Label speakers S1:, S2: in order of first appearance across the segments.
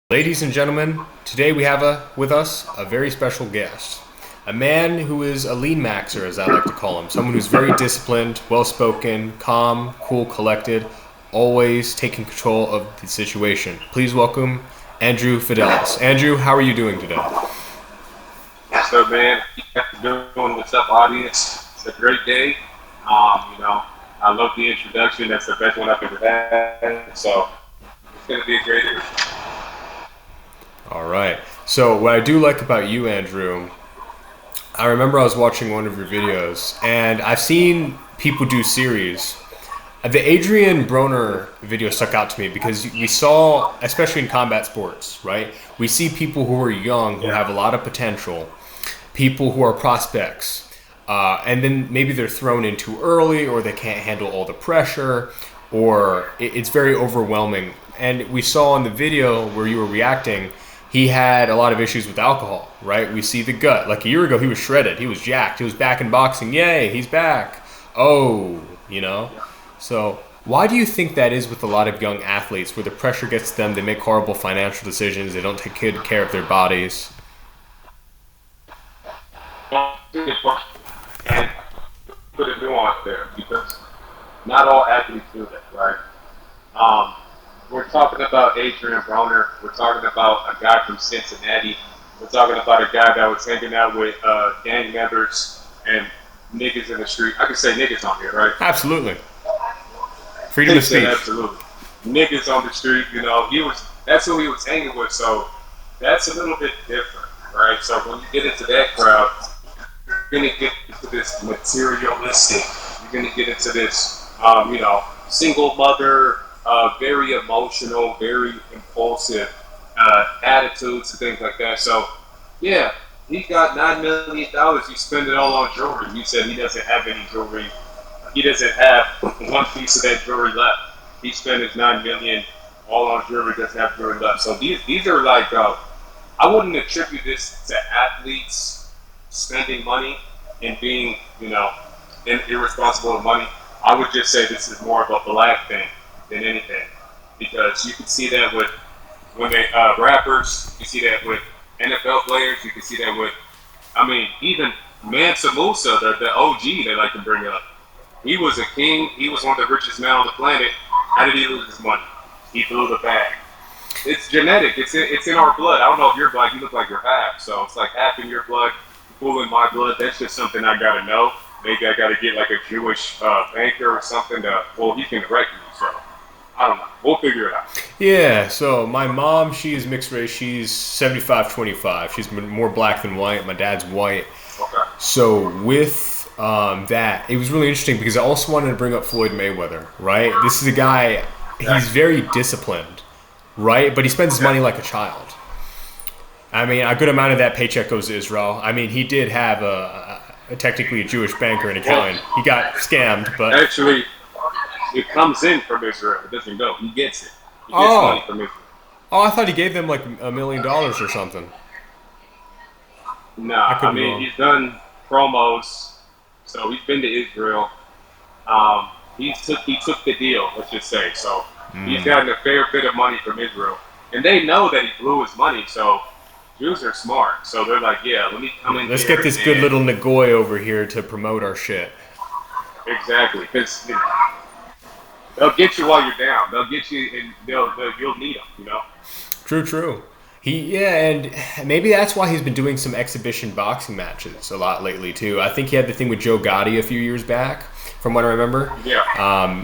S1: Ladies and gentlemen, today we have with us a very special guest. A man who is a lean maxer, as I like to call him. Someone who's very disciplined, well spoken, calm, cool, collected, always taking control of the situation. Please welcome Andrew Fidelis. Andrew, how are you doing today?
S2: What's up, man? Doing what's up, audience? It's a great day. I love the introduction. That's the best one I've ever had. So it's gonna be a great day.
S1: All right. So, what I do like about you, Andrew, I remember I was watching one of your videos, and I've seen people do series. The Adrian Broner video stuck out to me because we saw, especially in combat sports, right? We see people who are young, who have a lot of potential, people who are prospects, and then maybe they're thrown in too early, or they can't handle all the pressure, or it's very overwhelming. And we saw in the video where you were reacting, he had a lot of issues with alcohol, right? We see the gut. Like a year ago, he was shredded. He was jacked. He was back in boxing. Yay, he's back. Oh, you know? So why do you think that is with a lot of young athletes where the pressure gets to them, they make horrible financial decisions, they don't take good care of their bodies?
S2: And put a nuance there because not all athletes do that, right? We're talking about Adrian Broner. We're talking about a guy from Cincinnati. We're talking about a guy that was hanging out with gang members and niggas in the street. I can say niggas on here, right?
S1: Absolutely. Freedom of speech.
S2: Absolutely. Niggas on the street, that's who he was hanging with. So that's a little bit different, right? So when you get into that crowd, you're going to get into this materialistic. You're going to get into this, single mother, very emotional, very impulsive attitudes and things like that. So, yeah, he got $9 million. He spent it all on jewelry. He said he doesn't have any jewelry. He doesn't have one piece of that jewelry left. He spent his $9 million all on jewelry. Doesn't have jewelry left. So these are like I wouldn't attribute this to athletes spending money and being irresponsible with money. I would just say this is more of a black thing than anything, because you can see that with when they rappers, you see that with NFL players, you can see that with, even Mansa Musa, the OG they like to bring up. He was a king. He was one of the richest men on the planet. How did he lose his money? He blew the bag. It's genetic. It's in our blood. I don't know if you're black. You look like you're half. So it's like half in your blood, full in my blood. That's just something I gotta know. Maybe I gotta get like a Jewish banker or something he can direct me. So I don't know. We'll figure it out.
S1: Yeah, so my mom, she is mixed race. She's 75-25. She's more black than white. My dad's white.
S2: Okay.
S1: So with that, it was really interesting because I also wanted to bring up Floyd Mayweather, right? This is a guy, he's very disciplined, right? But he spends his money like a child. I mean, a good amount of that paycheck goes to Israel. I mean, he did have technically a Jewish banker and accountant. He got scammed, but...
S2: Actually, it comes in from Israel. It doesn't go. He gets it. He gets money from Israel.
S1: Oh, I thought he gave them like $1 million or something.
S2: Nah, he's done promos, so he's been to Israel. He took the deal, let's just say. So he's gotten a fair bit of money from Israel, and they know that he blew his money. So Jews are smart, so they're like, yeah, let me come in.
S1: Let's get this good little Nagoy over here to promote our shit.
S2: Exactly, because they'll get you while you're down. They'll get you, and you'll need them.
S1: True. And maybe that's why he's been doing some exhibition boxing matches a lot lately too. I think he had the thing with Joe Gotti a few years back, from what I remember.
S2: Yeah.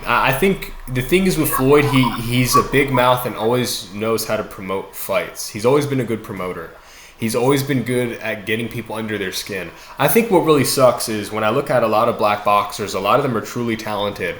S1: I think the thing is with Floyd, he's a big mouth and always knows how to promote fights. He's always been a good promoter. He's always been good at getting people under their skin. I think what really sucks is when I look at a lot of black boxers, a lot of them are truly talented.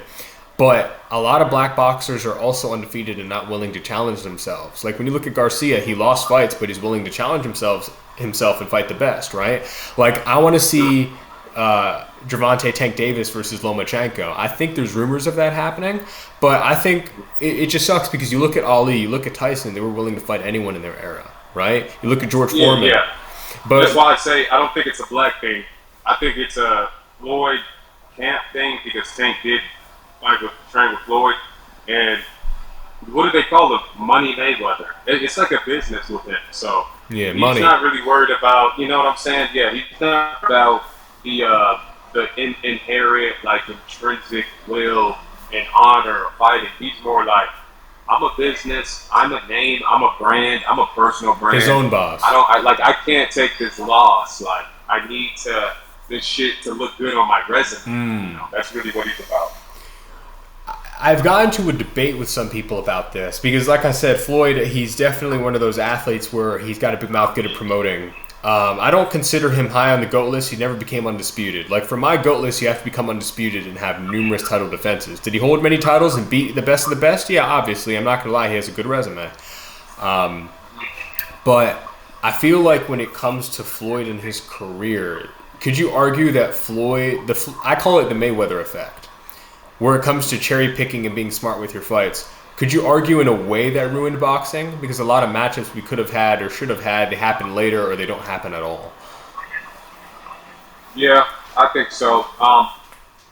S1: But a lot of black boxers are also undefeated and not willing to challenge themselves. Like when you look at Garcia, he lost fights, but he's willing to challenge himself and fight the best, right? Like I want to see Gervonta Tank Davis versus Lomachenko. I think there's rumors of that happening, but I think it just sucks because you look at Ali, you look at Tyson, they were willing to fight anyone in their era, right? You look at George Foreman.
S2: Yeah. But that's why I say I don't think it's a black thing. I think it's a Floyd Camp thing because Tank did train with Floyd, and what do they call it? Money Mayweather. It's like a business with him. So
S1: Yeah,
S2: he's
S1: money.
S2: not really worried about, you know what I'm saying? Yeah, he's not about the inherent, like, intrinsic will and honor of fighting. He's more like, I'm a business, I'm a name, I'm a brand, I'm a personal brand.
S1: His own boss.
S2: I can't take this loss. Like, I need this shit to look good on my resume. You know, that's really what he's about.
S1: I've gotten to a debate with some people about this because, like I said, Floyd, he's definitely one of those athletes where he's got a big mouth, good at promoting. I don't consider him high on the GOAT list. He never became undisputed. Like, for my GOAT list, you have to become undisputed and have numerous title defenses. Did he hold many titles and beat the best of the best? Yeah, obviously. I'm not going to lie. He has a good resume. But I feel like when it comes to Floyd and his career, could you argue that Floyd, I call it the Mayweather effect, where it comes to cherry picking and being smart with your fights, could you argue in a way that ruined boxing? Because a lot of matchups we could have had or should have had, they happen later or they don't happen at all.
S2: Yeah, I think so.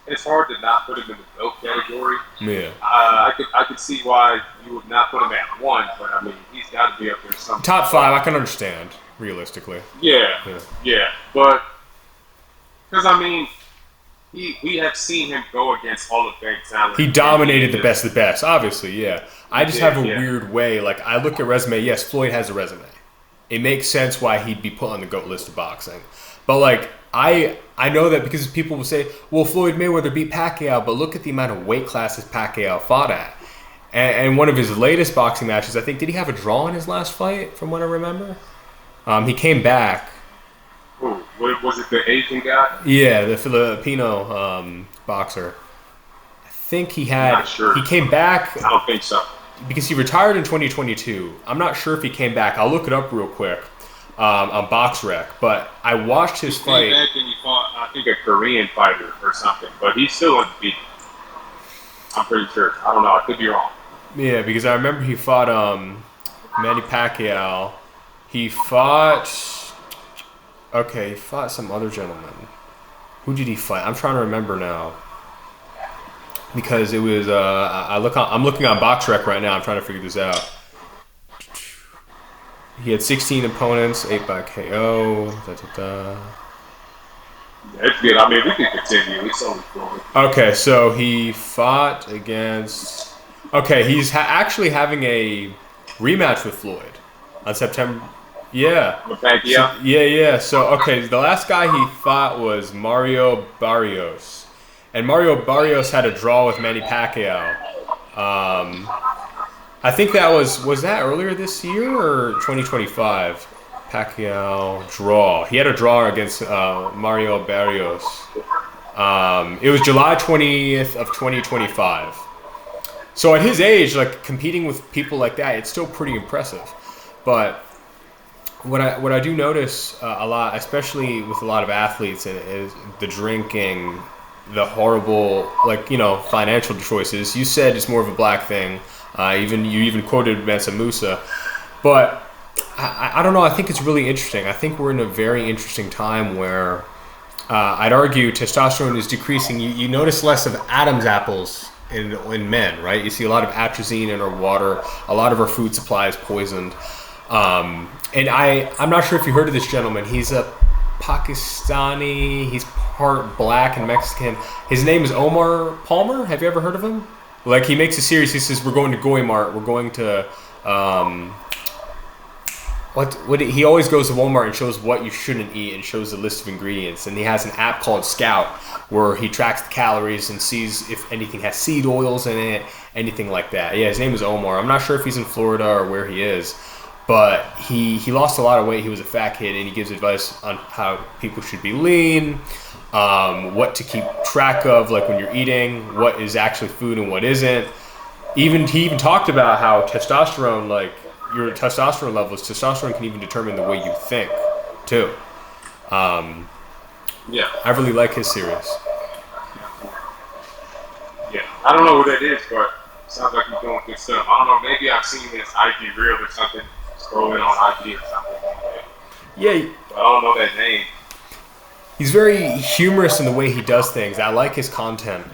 S2: It's hard to not put him in the GOAT category.
S1: Yeah.
S2: I could see why you would not put him at one, but I mean, he's got to be up there somewhere.
S1: Top 5, I can understand, realistically.
S2: Yeah. But, because I mean, we have seen him go against Hall of Fame talent.
S1: He dominated the best of the best, obviously, yeah. I just have a weird way. Like, I look at resume, yes, Floyd has a resume. It makes sense why he'd be put on the GOAT list of boxing. But, like, I know that because people will say, well, Floyd Mayweather beat Pacquiao, but look at the amount of weight classes Pacquiao fought at. And one of his latest boxing matches, I think, did he have a draw in his last fight, from what I remember? He came back.
S2: Ooh, was it the Asian guy?
S1: Yeah, the Filipino boxer. I think he had.
S2: I'm not sure.
S1: He came back.
S2: I don't think so.
S1: Because he retired in 2022. I'm not sure if he came back. I'll look it up real quick on BoxRec. But I watched his fight.
S2: He came back and he fought, I think, a Korean fighter or something. But he's still undefeated. I'm pretty sure. I don't know. I could be wrong.
S1: Yeah, because I remember he fought Manny Pacquiao. He fought some other gentleman. Who did he fight? I'm trying to remember now. Because it was I'm looking on BoxRec right now. I'm trying to figure this out. He had 16 opponents, 8 by KO.
S2: It's good. I mean, we can continue. It's only cool.
S1: Okay, so he fought against. Okay, he's actually having a rematch with Floyd on September. Yeah.
S2: With Pacquiao?
S1: Yeah. So, okay, the last guy he fought was Mario Barrios. And Mario Barrios had a draw with Manny Pacquiao. I think that was that earlier this year or 2025? Pacquiao draw. He had a draw against Mario Barrios. It was July 20th of 2025. So at his age, like, competing with people like that, it's still pretty impressive. But what I do notice a lot, especially with a lot of athletes, is the drinking, the horrible, financial choices. You said it's more of a black thing. You even quoted Mansa Musa. But I don't know. I think it's really interesting. I think we're in a very interesting time where I'd argue testosterone is decreasing. You notice less of Adam's apples in men, right? You see a lot of atrazine in our water. A lot of our food supply is poisoned. And I'm not sure if you heard of this gentleman. He's a Pakistani. He's part black and Mexican. His name is Omar Palmer. Have you ever heard of him? Like, he makes a series. He says, we're going to Goy Mart. We're going to he always goes to Walmart and shows what you shouldn't eat and shows the list of ingredients. And he has an app called Scout where he tracks the calories and sees if anything has seed oils in it, anything like that. Yeah, his name is Omar. I'm not sure if he's in Florida or where he is, but he lost a lot of weight. He was a fat kid, and he gives advice on how people should be lean, what to keep track of, like when you're eating, what is actually food and what isn't. He even talked about how testosterone, like, your testosterone levels, testosterone can even determine the way you think, too.
S2: Yeah.
S1: I really like his series.
S2: Yeah. I don't know who that is, but it sounds like he's doing good stuff. I don't know, maybe I've seen his IG reel or something, scrolling on IG or something like that.
S1: Yeah.
S2: But I don't know that name.
S1: He's very humorous in the way he does things. I like his content.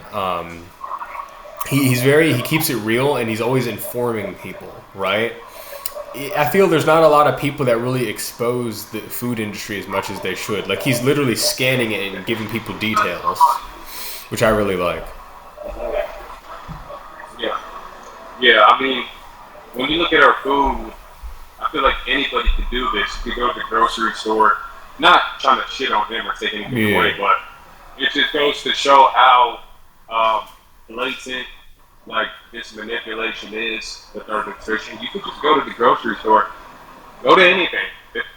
S1: he keeps it real, and he's always informing people, right? I feel there's not a lot of people that really expose the food industry as much as they should. Like, he's literally scanning it and giving people details, which I really like.
S2: Yeah, yeah. I mean, when you look at our food, I feel like anybody can do this. You can go to the grocery store, not trying to shit on him or take anything away, but it just goes to show how blatant like this manipulation is with our nutrition. You can just go to the grocery store, go to anything.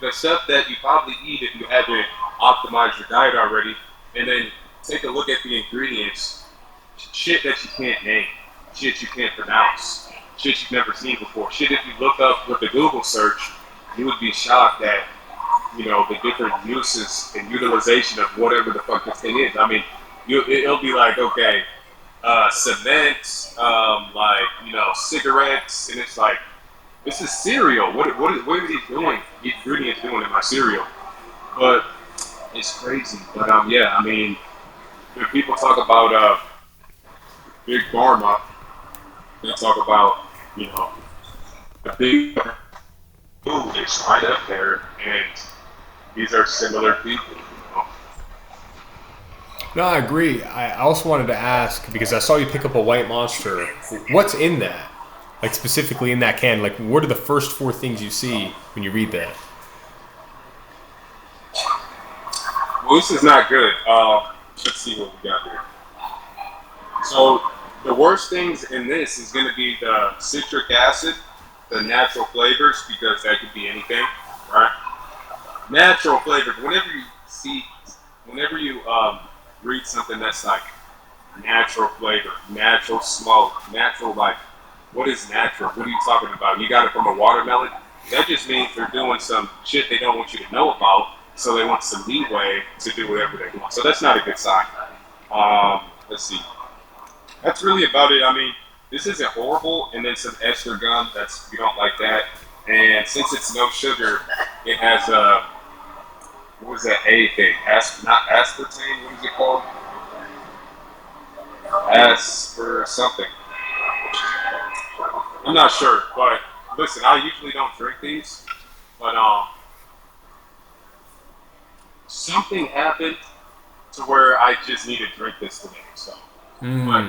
S2: The stuff that you probably eat if you haven't optimized your diet already, and then take a look at the ingredients. Shit that you can't name, shit you can't pronounce, shit you've never seen before. Shit if you look up with a Google search, you would be shocked at, the different uses and utilization of whatever the fuck this thing is. I mean, it'll be like, okay, cement, cigarettes, and it's like, this is cereal. What are these doing? The ingredients doing in my cereal? But it's crazy. But yeah, I mean, when people talk about big pharma, they talk about the big food is right up there, and these are similar people.
S1: No, I agree. I also wanted to ask, because I saw you pick up a white monster. What's in that? Like, specifically in that can? Like, what are the first four things you see when you read that?
S2: Well, this is not good. Let's see what we got here. So, the worst things in this is going to be the citric acid, the natural flavors, because that could be anything, right? Natural flavors. Whenever you read something that's like natural flavor, natural smoke, natural like, what is natural? What are you talking about? You got it from a watermelon? That just means they're doing some shit they don't want you to know about, so they want some leeway to do whatever they want. So that's not a good sign. Let's see. That's really about it. I mean, this isn't horrible, and then some ester gum. We don't like that. And since it's no sugar, it has what was that A thing? Not aspartame. What is it called? Asper something. I'm not sure, but listen, I usually don't drink these, but something happened to where I just need to drink this today. So, but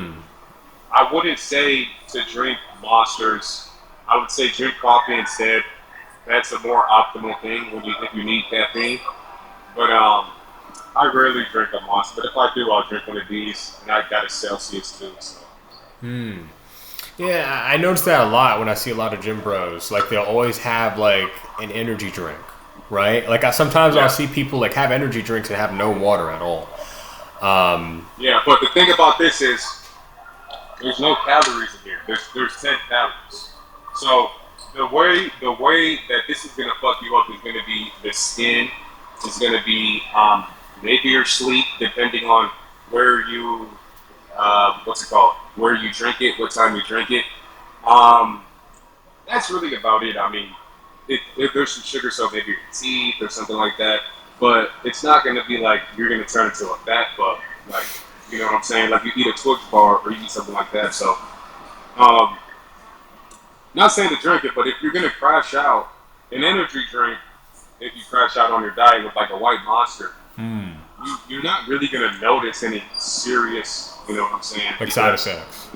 S2: I wouldn't say to drink Monsters. I would say drink coffee instead. That's a more optimal thing if you need caffeine. But I rarely drink a Monster. But if I do, I'll drink one of these, and I got a Celsius too. So.
S1: Yeah, I notice that a lot when I see a lot of gym bros. Like, they'll always have like an energy drink, right? Like, sometimes I'll see people like have energy drinks and have no water at all.
S2: Yeah, but the thing about this is there's no calories in here. There's 10 calories. So the way that this is gonna fuck you up is gonna be the skin. It's gonna be maybe your sleep, depending on where you where you drink it, what time you drink it. That's really about it. I mean, if there's some sugar, so maybe your teeth or something like that. But it's not gonna be like you're gonna turn into a fat fuck. Like, you know what I'm saying? Like, you eat a Twix bar or you eat something like that. So, not saying to drink it, but if you're gonna crash out, an energy drink, if you crash out on your diet with like a white Monster, you're not really gonna notice any serious, you know what I'm saying?
S1: Like side effects.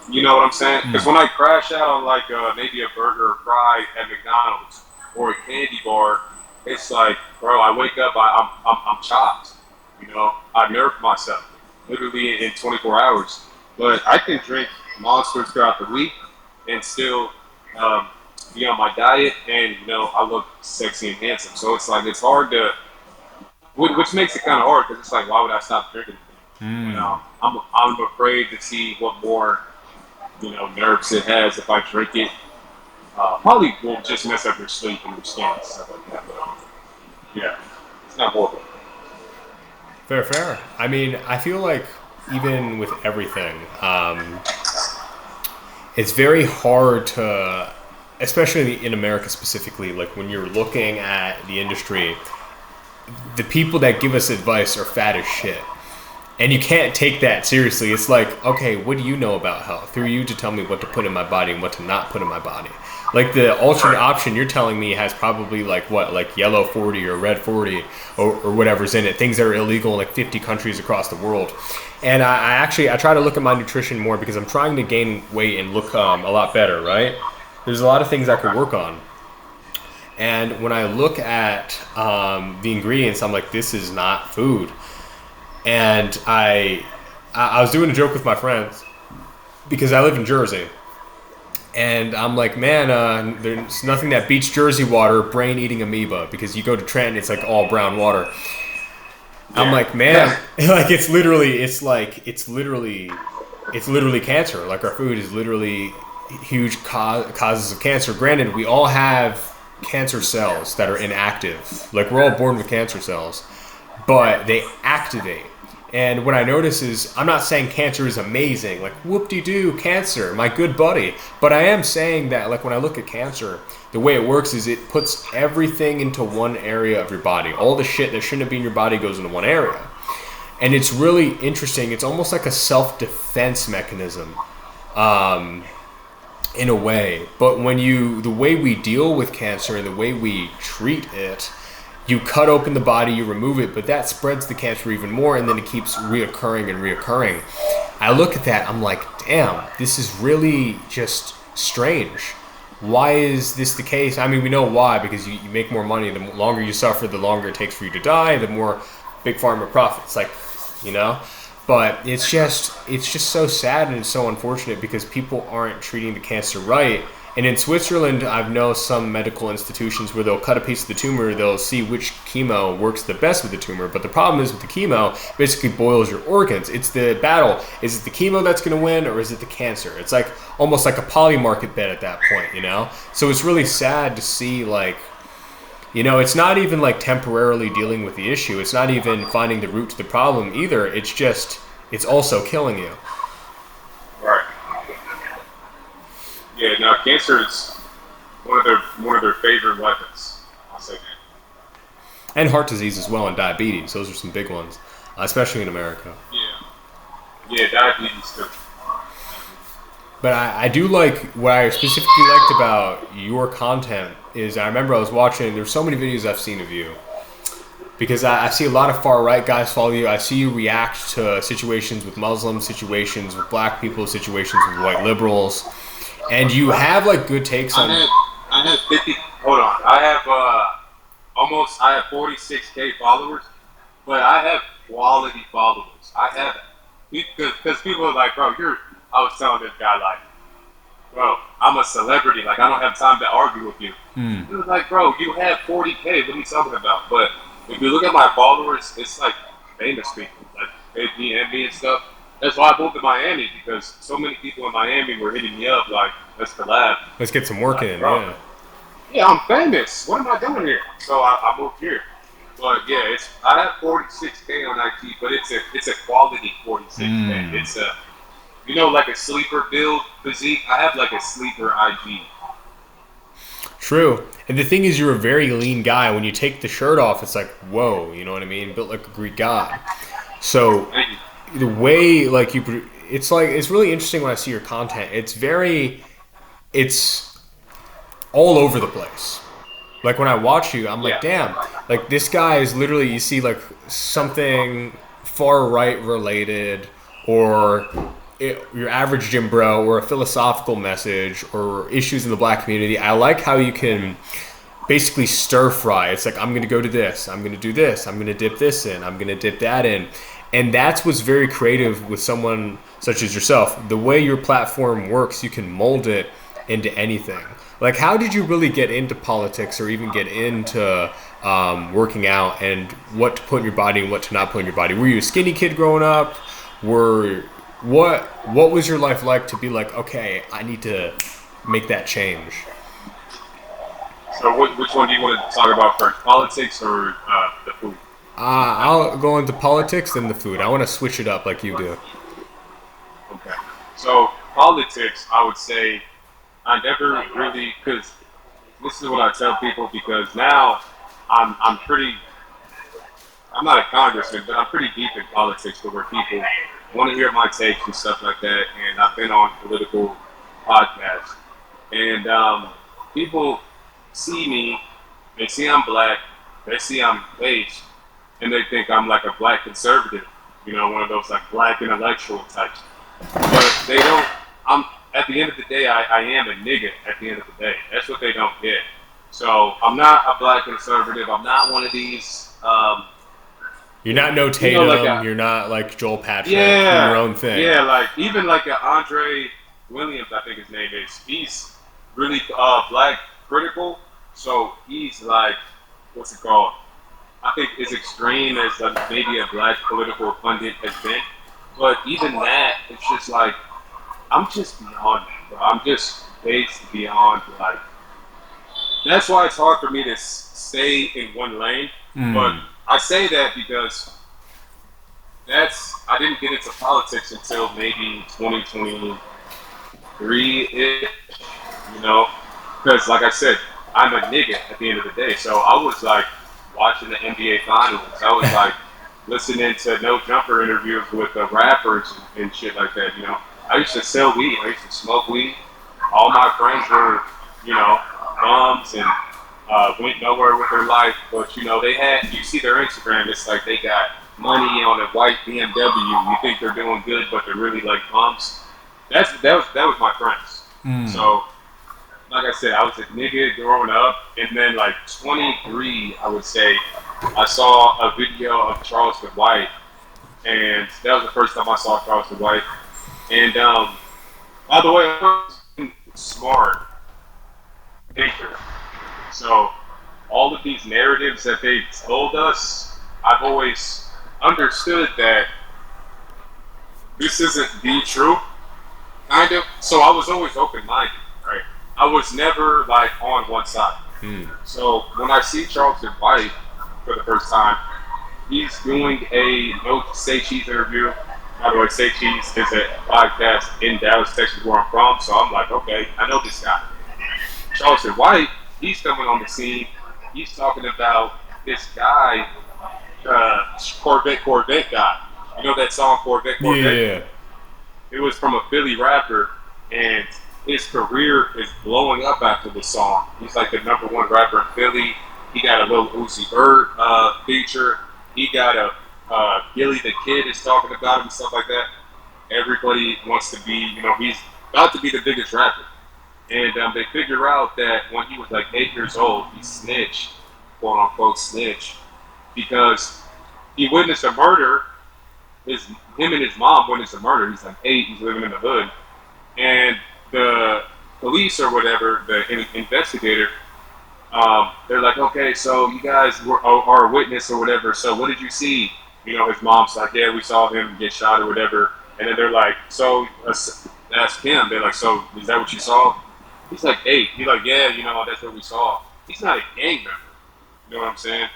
S2: You know what I'm saying? Because when I crash out on like maybe a burger or fry at McDonald's or a candy bar, it's like, bro, I wake up, I'm chopped. You know, I nerfed myself literally in 24 hours. But I can drink Monsters throughout the week and still be on my diet, and I look sexy and handsome. So it's like, it's hard to, which makes it kind of hard, because it's like, why would I stop drinking? I'm afraid to see what more nerves it has if I drink it. Probably will just mess up your sleep and your skin and stuff like that. But yeah, it's not horrible.
S1: Fair. I mean, I feel like even with everything, it's very hard to, especially in America specifically, like when you're looking at the industry, the people that give us advice are fat as shit. And you can't take that seriously. It's like, okay, what do you know about health? Who are you to tell me what to put in my body and what to not put in my body? Like the alternate option you're telling me has probably like what, like yellow 40 or red 40 or whatever's in it. Things that are illegal in like 50 countries across the world. And I try to look at my nutrition more because I'm trying to gain weight and look a lot better, right? There's a lot of things I could work on. And when I look at the ingredients, I'm like, this is not food. And I was doing a joke with my friends because I live in Jersey. And I'm like, man, there's nothing that beats Jersey water, brain-eating amoeba, because you go to Trenton, it's like all brown water. Yeah. I'm like, man, like it's literally cancer. Like our food is literally huge causes of cancer. Granted, we all have cancer cells that are inactive. Like we're all born with cancer cells, but they activate. And what I notice is, I'm not saying cancer is amazing, like whoop-de-doo, cancer, my good buddy. But I am saying that, like when I look at cancer, the way it works is it puts everything into one area of your body. All the shit that shouldn't be in your body goes into one area. And it's really interesting. It's almost like a self-defense mechanism, in a way. But the way we deal with cancer and the way we treat it, you cut open the body, you remove it, but that spreads the cancer even more, and then it keeps reoccurring and reoccurring. I look at that, I'm like, damn, this is really just strange. Why is this the case? I mean, we know why, because you make more money. The longer you suffer, the longer it takes for you to die, the more big pharma profits, like, you know? But it's just so sad and it's so unfortunate because people aren't treating the cancer right. And in Switzerland, I've known some medical institutions where they'll cut a piece of the tumor, they'll see which chemo works the best with the tumor. But the problem is with the chemo, basically boils your organs. It's the battle. Is it the chemo that's going to win or is it the cancer? It's like almost like a poly market bet at that point, you know? So it's really sad to see, like, you know, it's not even like temporarily dealing with the issue. It's not even finding the root to the problem either. It's just, it's also killing you.
S2: Right. Yeah, now cancer is one of their favorite weapons. I'll say that.
S1: And heart disease as well, and diabetes. Those are some big ones, especially in America.
S2: Yeah, diabetes too.
S1: But I do like, what I specifically liked about your content is, I remember I was watching, there's so many videos I've seen of you. Because I see a lot of far-right guys follow you. I see you react to situations with Muslims, situations with black people, situations with white liberals. And you have like good takes on.
S2: I have 50. Hold on. I have 46K followers, but I have quality followers. I have because people are like, bro, I was telling this guy like, bro, I'm a celebrity. Like I don't have time to argue with you. He was like, bro, you have 40K. What are you talking about? But if you look at my followers, it's like famous people, like they DM me and stuff. That's why I moved to Miami, because so many people in Miami were hitting me up like, let's collab.
S1: Let's get some work in,
S2: bro,
S1: yeah.
S2: Yeah, I'm famous. What am I doing here? So I moved here. But yeah, I have 46K on IG, but it's a quality 46K. It's like a sleeper build physique. I have like a sleeper IG.
S1: True. And the thing is, you're a very lean guy. When you take the shirt off, it's like, whoa, you know what I mean? Built like a Greek god. So the way like it's really interesting when I see your content. It's all over the place. Like when I watch you, I'm like, damn, like this guy is literally, you see like something far right related, or your average gym bro, or a philosophical message, or issues in the black community. I like how you can basically stir fry. It's like, I'm going to go to this, I'm going to do this, I'm going to dip this in, I'm going to dip that in. And that's what's very creative with someone such as yourself. The way your platform works, you can mold it into anything. Like, how did you really get into politics, or even get into working out, and what to put in your body and what to not put in your body? Were you a skinny kid growing up? What was your life like to be like, okay, I need to make that change?
S2: So which one do you want to talk about first, politics or the food?
S1: I'll go into politics, then the food. I want to switch it up like you do.
S2: Okay. So politics, I would say, I never really, because this is what I tell people, because now I'm pretty, I'm not a congressman, but I'm pretty deep in politics to where people want to hear my takes and stuff like that. And I've been on political podcasts. And people see me, they see I'm black, they see I'm beige, and they think I'm like a black conservative, one of those like black intellectual types. But they don't, I'm, at the end of the day, I am a nigga at the end of the day. That's what they don't get. So I'm not a black conservative. I'm not one of these.
S1: You're not no Tatum. You're not like Joel Patrick.
S2: Yeah,
S1: you're your own thing.
S2: Yeah, like even like a Andre Williams, I think his name is. He's really black critical. So he's like, what's it called? I think as extreme as maybe a black political pundit has been. But even that, it's just like, I'm just beyond that, bro. I'm just based beyond like. That's why it's hard for me to stay in one lane. But I say that because I didn't get into politics until maybe 2023-ish, because like I said, I'm a nigga at the end of the day. So I was like watching the NBA Finals. I was like listening to No Jumper interviews with the rappers and shit like that, I used to sell weed. I used to smoke weed. All my friends were, bums and went nowhere with their life. But, you see their Instagram, it's like they got money on a white BMW. You think they're doing good, but they're really like bums. That was my friends. So, like I said, I was a nigga growing up. And then like 23, I would say, I saw a video of Charleston White. And that was the first time I saw Charleston White. And by the way, I was smart thinker. So all of these narratives that they told us, I've always understood that this isn't the truth, kind of. So I was always open-minded, right? I was never like on one side. So when I see Charleston White for the first time, he's doing a No Say Cheese interview. By the way, Say Cheese is a podcast in Dallas, Texas, where I'm from. So I'm like, okay, I know this guy. Charleston White, he's coming on the scene. He's talking about this guy, Corvette guy. You know that song, Corvette?
S1: Yeah.
S2: It was from a Philly rapper, and his career is blowing up after this song. He's like the #1 rapper in Philly. He got a little Uzi Vert feature. He got a Gilly the Kid is talking about him and stuff like that. Everybody wants to be, he's about to be the biggest rapper. And they figure out that when he was like 8 years old, he snitched, quote unquote snitch, because he witnessed a murder. Him and his mom witnessed a murder. He's like 8, he's living in the hood. And the police or whatever, the investigator, they're like, okay, so you guys are a witness or whatever, so what did you see? His mom's like, yeah, we saw him get shot or whatever. And then they're like, so ask him. They're like, so is that what you saw? He's like 8. He's like, yeah, that's what we saw. He's not a gang member. You know what I'm saying?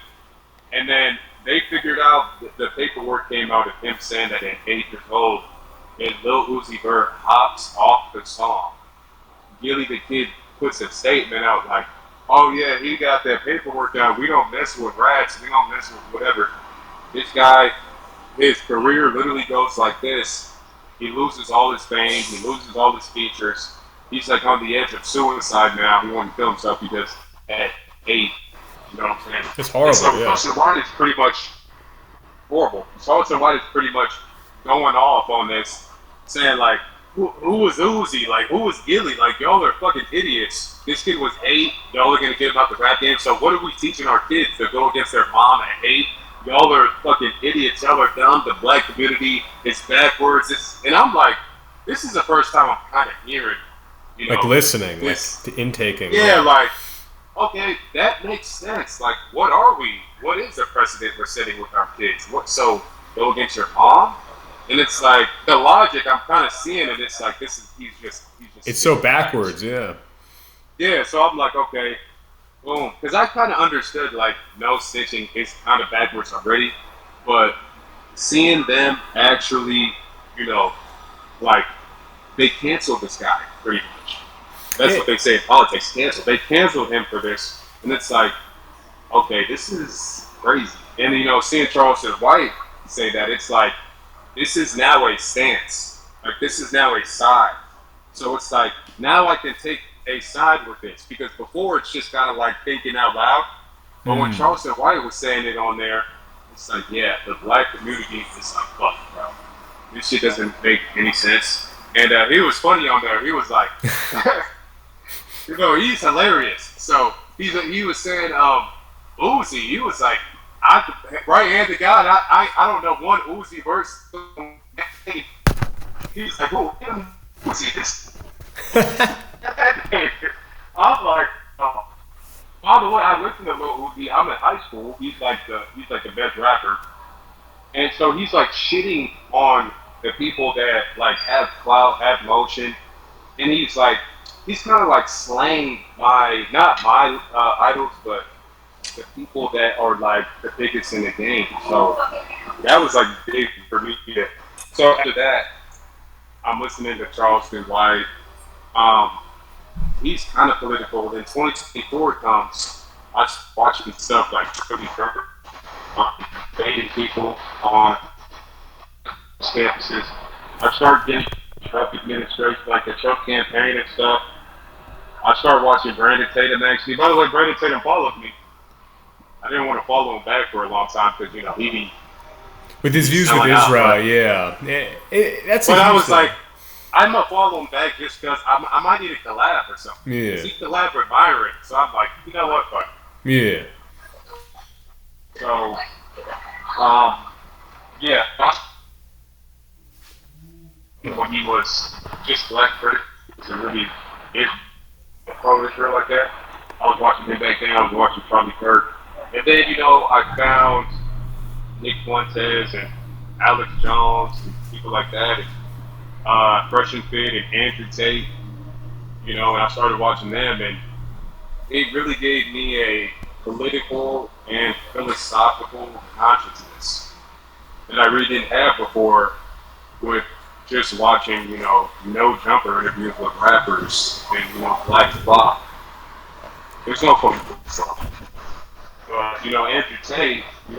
S2: And then they figured out the paperwork came out of him saying that at 8 years old, and Lil Uzi Vert hops off the song. Gilly the Kid puts a statement out like, oh yeah, he got that paperwork out. We don't mess with rats. We don't mess with whatever. This guy, his career literally goes like this. He loses all his fame. He loses all his features. He's like on the edge of suicide now. He wanted to kill himself because at 8, you know what I'm saying?
S1: It's horrible.
S2: So Charleston White is pretty much horrible. Charleston White is pretty much going off on this, saying like, who was Uzi? Like, who was Gilly? Like, y'all are fucking idiots. This kid was 8. Y'all are gonna get him out the rap game. So what are we teaching our kids to go against their mom at 8? Y'all are fucking idiots. Y'all are dumb. The black community is backwards. And I'm like, this is the first time I'm kind of hearing,
S1: like listening,
S2: this,
S1: like intaking.
S2: Yeah, like, okay, that makes sense. Like, what are we? What is the precedent we're setting with our kids? So go against your mom? And it's like the logic I'm kind of seeing, and it's like he's just.
S1: It's so backwards, yeah.
S2: Yeah, so I'm like, okay, boom, because I kind of understood like no snitching is kind of backwards already, but seeing them actually, like they canceled this guy pretty much. That's what they say in politics, cancel. They canceled him for this, and it's like okay, this is crazy. And seeing Charleston White say that, it's like this is now a stance. Like this is now a side. So it's like now I can take a side with this because before it's just kind of like thinking out loud. But when Charleston White was saying it on there, it's like, yeah, the black community is like, fuck, bro. This shit doesn't make any sense. And he was funny on there. He was like, he's hilarious. So he was saying, Uzi, he was like, right-handed guy, and I don't know one Uzi verse. He's like, oh, Uzi, this. I'm like, oh. By the way, I listen to Lil Uzi. I'm in high school. He's like the best rapper, and so he's like shitting on the people that like have clout, have motion, and he's kind of like slaying not my idols, but the people that are like the biggest in the game. So that was like big for me. So after that, I'm listening to Charleston White. He's kind of political. Then 2024 comes, I start watching stuff like Cody Kirk, baiting people on campuses. I start getting Trump administration, like the Trump campaign and stuff. I start watching Brandon Tatum actually. By the way, Brandon Tatum followed me. I didn't want to follow him back for a long time because he be
S1: with his views with Israel, yeah. That's. But
S2: I was like, I'm gonna follow him back just because I might need a collab or something.
S1: Yeah.
S2: He collab with Byron, so I'm like, you know what, fuck.
S1: Yeah.
S2: So, yeah. When he was just black critic, to really get pro Israel like that, I was watching him back then. I was watching Charlie Kirk, and then I found Nick Fuentes and Alex Jones and people like that. And, Fresh and Fit and Andrew Tate, and I started watching them, and it really gave me a political and philosophical consciousness that I really didn't have before with just watching, no jumper interviews with rappers and, Black Block. There's no point in stuff. Andrew Tate, you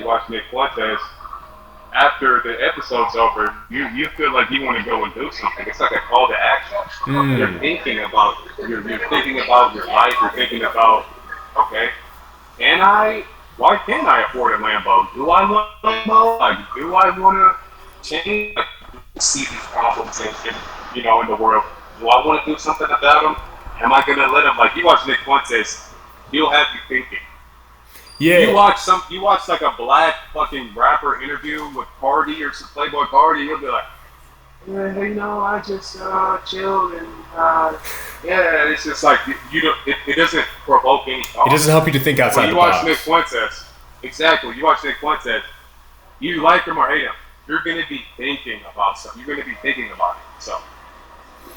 S2: watch Nick Fuentes. After the episode's over, you feel like you want to go and do something. It's like a call to action. You're thinking about your life. You're thinking about, okay, why can't I afford a Lambo? Do I want a Lambo? Like, do I want to change? Like, see these problems in the world. Do I want to do something about them? Am I gonna let them? Like, you watch Nick Fuentes, he'll have you thinking.
S1: Yeah.
S2: You watch like a black fucking rapper interview with Cardi or some Playboy Cardi, you'll be like, yeah, I just chilled and yeah, it's just like it doesn't provoke any thought.
S1: It doesn't help you to think outside the box.
S2: When you watch Nick Fuentes, exactly. You watch Nick Fuentes, you like him or hate him, you're gonna be thinking about something. You're gonna be thinking about it. So,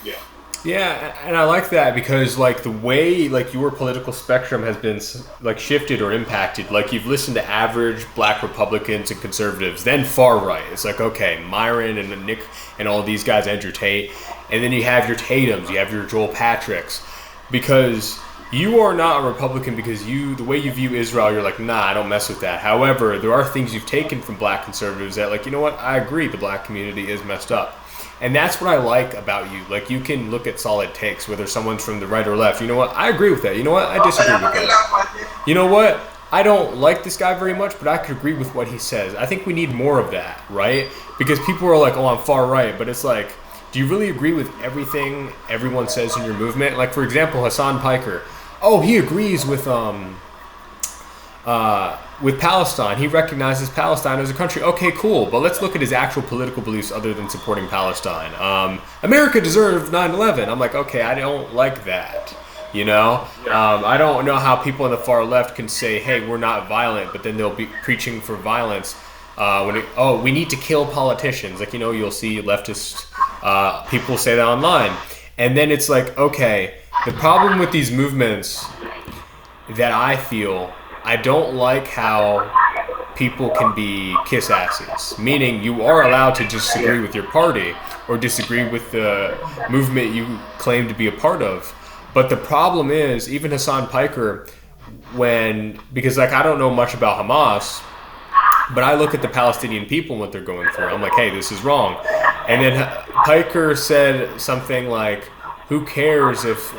S2: yeah.
S1: Yeah, and I like that because like the way like your political spectrum has been like shifted or impacted, like you've listened to average black Republicans and conservatives, then far right. It's like, okay, Myron and Nick and all these guys, Andrew Tate, and then you have your Tatums, you have your Joel Patricks, because you are not a Republican because the way you view Israel, you're like, nah, I don't mess with that. However, there are things you've taken from black conservatives that like, you know what, I agree, the black community is messed up. And that's what I like about you. Like, you can look at solid takes, whether someone's from the right or left. You know what? I agree with that. You know what? I disagree with that. You know what? I don't like this guy very much, but I could agree with what he says. I think we need more of that, right? Because people are like, oh, I'm far right. But it's like, do you really agree with everything everyone says in your movement? Like, for example, Hassan Piker. Oh, he agrees with Palestine. He recognizes Palestine as a country. Okay, cool. But let's look at his actual political beliefs other than supporting Palestine. America deserved 9/11. I'm like, okay, I don't like that. I don't know how people on the far left can say, hey, we're not violent, but then they'll be preaching for violence. We need to kill politicians. Like, you'll see leftist people say that online. And then it's like, okay, the problem with these movements that I feel, I don't like how people can be kiss asses, meaning you are allowed to disagree with your party or disagree with the movement you claim to be a part of. But the problem is, even Hassan Piker, because like I don't know much about Hamas, but I look at the Palestinian people and what they're going through. I'm like, hey, this is wrong. And then Piker said something like, who cares if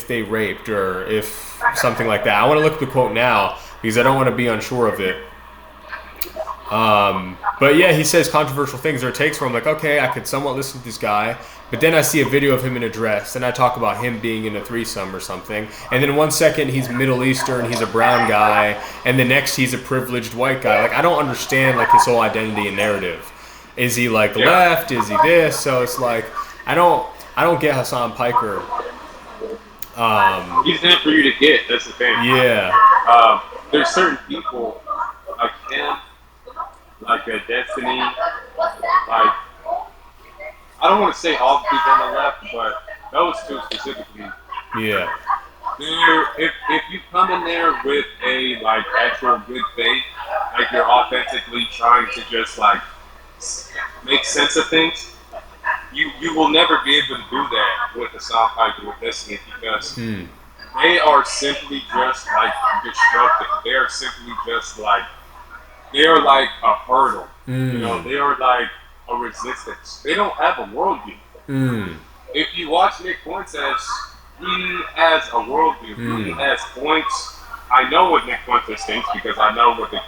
S1: they raped or if something like that. I want to look at the quote now because I don't want to be unsure of it. But yeah, he says controversial things or takes from like, okay, I could somewhat listen to this guy, but then I see a video of him in a dress, and I talk about him being in a threesome or something, and then 1 second he's Middle Eastern, he's a brown guy, and the next he's a privileged white guy. Like, I don't understand like his whole identity and narrative. Is he like left? Is he this? So it's like I don't get Hassan Piker.
S2: He's not for you to get. That's the thing.
S1: Yeah.
S2: There's certain people like him, like a Destiny, like I don't want to say all the people on the left, but those two specifically.
S1: Yeah.
S2: If you come in there with a like actual good faith, like you're authentically trying to just like make sense of things, you will never be able to do that with the Sound Piper with Destiny because they are simply just like destructive. They are simply just like they are like a hurdle. You know, they are like a resistance. They don't have a worldview. If you watch Nick Fuentes, he has a worldview. He has points. I know what Nick Fuentes thinks because I know what the